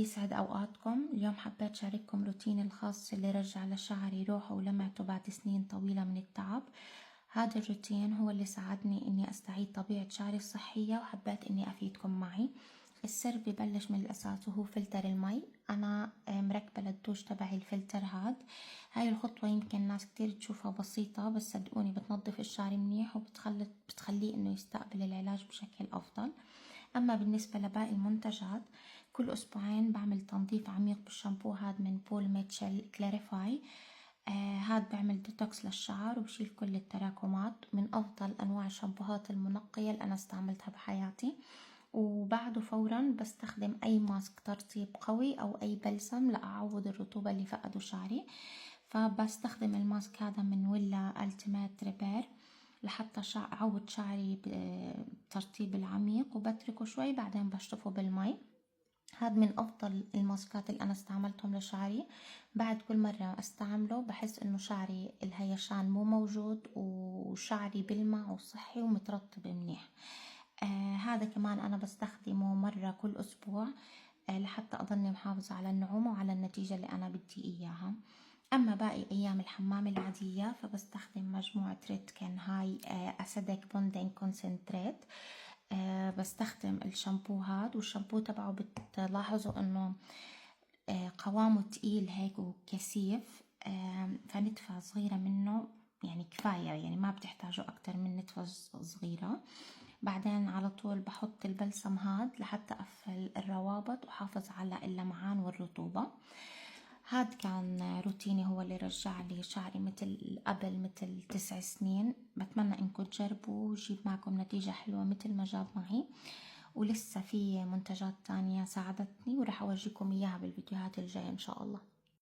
يسعد أوقاتكم. اليوم حبيت شارككم روتيني الخاص اللي رجع لشعري روحه ولمعته بعد سنين طويلة من التعب. هذا الروتين هو اللي ساعدني إني أستعيد طبيعة شعري الصحية، وحبيت إني أفيدكم معي. السر ببلش من الأساس وهو فلتر المي. أنا مركبة للدوش تبعي الفلتر هاي الخطوة يمكن ناس كتير تشوفها بسيطة، بس صدقوني بتنظف الشعر منيح وبتخليه إنه يستقبل العلاج بشكل أفضل. أما بالنسبة لباقي المنتجات، كل أسبوعين بعمل تنظيف عميق بالشامبو هاد من بول ميتشل كلاريفاي. هاد بعمل ديتوكس للشعر وبشيل كل التراكمات. من أفضل أنواع الشامبوهات المنقية اللي أنا استعملتها بحياتي. وبعده فورا بستخدم أي ماسك ترطيب قوي أو أي بلسم لأعوض الرطوبة اللي فقده شعري. فبستخدم الماسك هذا من ويلا ألتيميت ريبير لحتى أعوض شعري بالترطيب العميق، وبتركه شوي بعدين بشطفه بالمي. هاد من أفضل الماسكات اللي أنا استعملتهم لشعري. بعد كل مرة استعمله بحس إنه شعري الهيشان مو موجود وشعري بلمع وصحي ومترطب منيح. هذا كمان أنا بستخدمه مرة كل أسبوع لحتى أضلني محافظة على النعومة وعلى النتيجة اللي أنا بدي إياها. أما باقي أيام الحمام العادية فبستخدم مجموعة ريتكن هاي أسيدك بوندينج كونسنتريت. بستخدم الشامبو هاد، والشامبو تبعه بتلاحظوا إنه قوامه تقيل هيك وكثيف. فنتفة صغيرة منه يعني كفاية، يعني ما بتحتاجوا أكتر من نتفة صغيرة. بعدين على طول بحط البلسم هاد لحتى أقفل الروابط وحافظ على اللمعان والرطوبة. هاد كان روتيني هو اللي رجع لي شعري مثل قبل مثل 9 سنين. بتمنى انكم تجربوا وجيب معكم نتيجة حلوة مثل ما جاب معي. ولسه في منتجات تانية ساعدتني ورح أورجيكم إياها بالفيديوهات الجاية إن شاء الله.